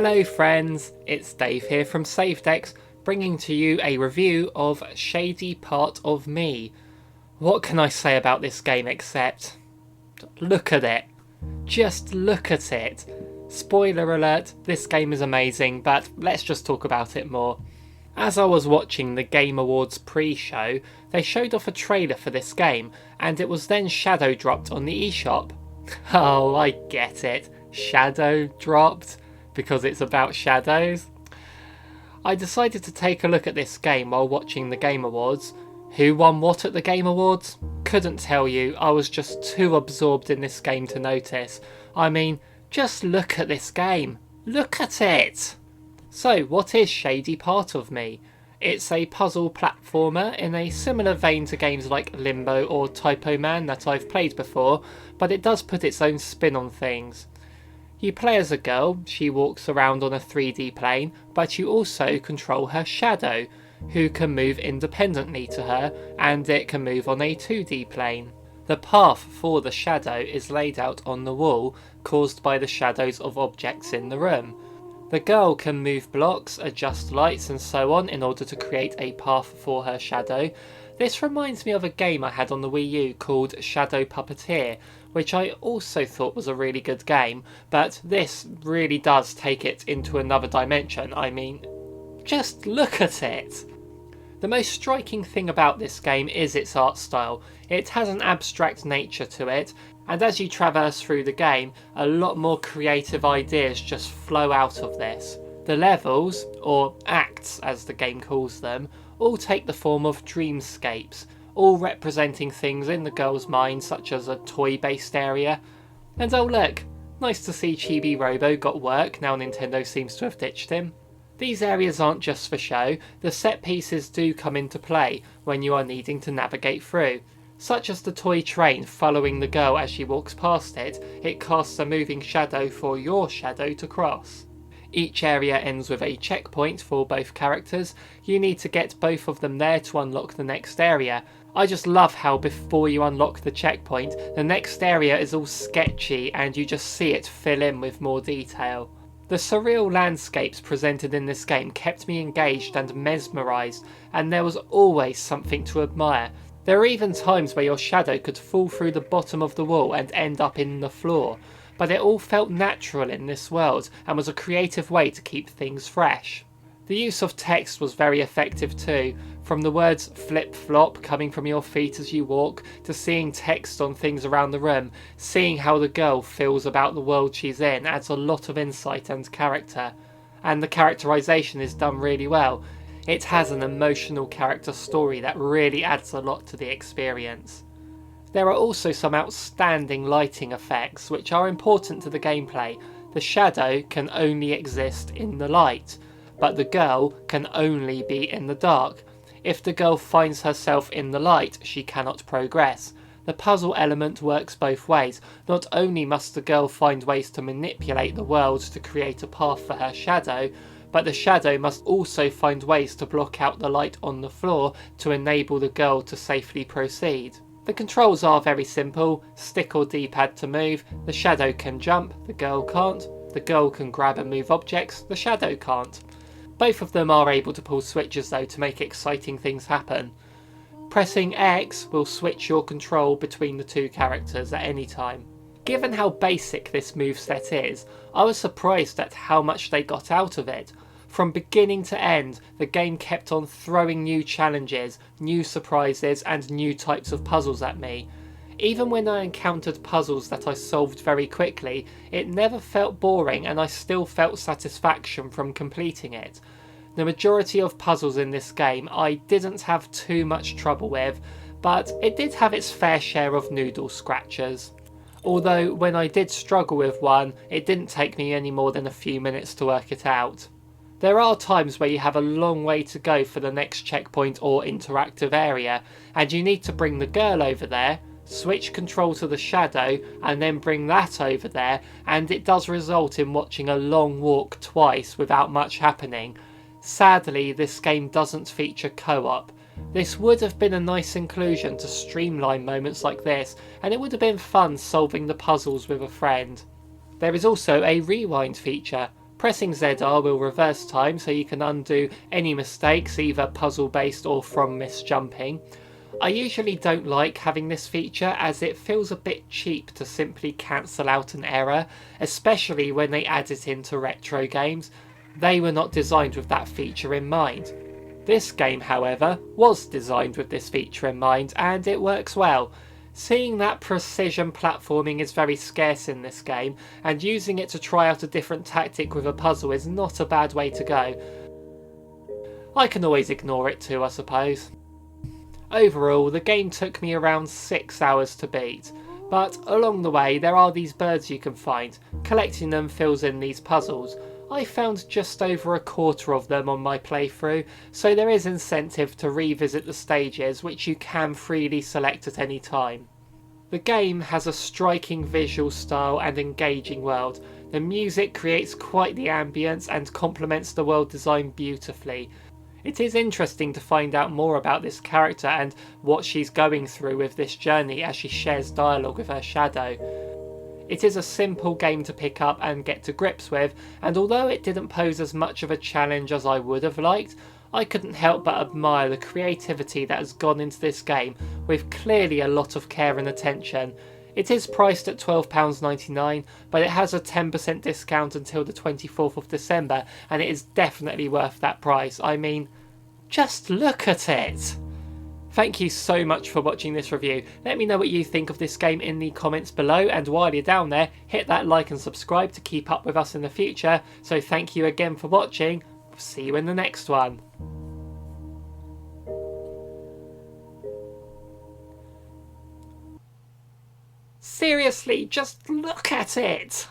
Hello friends, it's Dave here from SaveDex, bringing to you a review of Shady Part of Me. What can I say about this game except, look at it. Just look at it. Spoiler alert, this game is amazing, but let's just talk about it more. As I was watching the Game Awards pre-show, they showed off a trailer for this game, and it was then shadow dropped on the eShop. Oh, I get it. Shadow dropped? Because it's about shadows? I decided to take a look at this game while watching the Game Awards. Who won what at the Game Awards? Couldn't tell you, I was just too absorbed in this game to notice. I mean, just look at this game. Look at it! So, what is Shady Part of Me? It's a puzzle platformer in a similar vein to games like Limbo or Typo Man that I've played before, but it does put its own spin on things. You play as a girl, she walks around on a 3D plane, but you also control her shadow, who can move independently to her, and it can move on a 2D plane. The path for the shadow is laid out on the wall, caused by the shadows of objects in the room. The girl can move blocks, adjust lights and so on in order to create a path for her shadow. This reminds me of a game I had on the Wii U called Shadow Puppeteer, which I also thought was a really good game, but this really does take it into another dimension. I mean, just look at it! The most striking thing about this game is its art style. It has an abstract nature to it, and as you traverse through the game, a lot more creative ideas just flow out of this. The levels, or acts as the game calls them, all take the form of dreamscapes, all representing things in the girl's mind such as a toy-based area. And oh look, nice to see Chibi Robo got work now Nintendo seems to have ditched him. These areas aren't just for show, the set pieces do come into play when you are needing to navigate through. Such as the toy train following the girl as she walks past it, it casts a moving shadow for your shadow to cross. Each area ends with a checkpoint for both characters. You need to get both of them there to unlock the next area. I just love how before you unlock the checkpoint, the next area is all sketchy and you just see it fill in with more detail. The surreal landscapes presented in this game kept me engaged and mesmerised, and there was always something to admire. There are even times where your shadow could fall through the bottom of the wall and end up in the floor, but it all felt natural in this world and was a creative way to keep things fresh. The use of text was very effective too, from the words flip-flop coming from your feet as you walk, to seeing text on things around the room. Seeing how the girl feels about the world she's in adds a lot of insight and character, and the characterisation is done really well. It has an emotional character story that really adds a lot to the experience. There are also some outstanding lighting effects which are important to the gameplay. The shadow can only exist in the light, but the girl can only be in the dark. If the girl finds herself in the light, she cannot progress. The puzzle element works both ways. Not only must the girl find ways to manipulate the world to create a path for her shadow, but the shadow must also find ways to block out the light on the floor to enable the girl to safely proceed. The controls are very simple: stick or D-pad to move, the shadow can jump, the girl can't. The girl can grab and move objects, the shadow can't. Both of them are able to pull switches though to make exciting things happen. Pressing X will switch your control between the two characters at any time. Given how basic this moveset is, I was surprised at how much they got out of it. From beginning to end, the game kept on throwing new challenges, new surprises and new types of puzzles at me. Even when I encountered puzzles that I solved very quickly, it never felt boring and I still felt satisfaction from completing it. The majority of puzzles in this game I didn't have too much trouble with, but it did have its fair share of noodle scratchers. Although when I did struggle with one, it didn't take me any more than a few minutes to work it out. There are times where you have a long way to go for the next checkpoint or interactive area, and you need to bring the girl over there, switch control to the shadow, and then bring that over there, and it does result in watching a long walk twice without much happening. Sadly, this game doesn't feature co-op. This would have been a nice inclusion to streamline moments like this, and it would have been fun solving the puzzles with a friend. There is also a rewind feature. Pressing ZR will reverse time so you can undo any mistakes, either puzzle based or from misjumping. I usually don't like having this feature as it feels a bit cheap to simply cancel out an error, especially when they add it into retro games. They were not designed with that feature in mind. This game, however, was designed with this feature in mind and it works well. Seeing that precision platforming is very scarce in this game, and using it to try out a different tactic with a puzzle is not a bad way to go. I can always ignore it too, I suppose. Overall, the game took me around 6 hours to beat, but along the way there are these birds you can find. Collecting them fills in these puzzles. I found just over a quarter of them on my playthrough, so there is incentive to revisit the stages, which you can freely select at any time. The game has a striking visual style and engaging world. The music creates quite the ambience and complements the world design beautifully. It is interesting to find out more about this character and what she's going through with this journey as she shares dialogue with her shadow. It is a simple game to pick up and get to grips with, and although it didn't pose as much of a challenge as I would have liked, I couldn't help but admire the creativity that has gone into this game, with clearly a lot of care and attention. It is priced at £12.99, but it has a 10% discount until the 24th of December, and it is definitely worth that price. I mean, just look at it! Thank you so much for watching this review. Let me know what you think of this game in the comments below, and while you're down there, hit that like and subscribe to keep up with us in the future. So thank you again for watching. See you in the next one. Seriously, just look at it!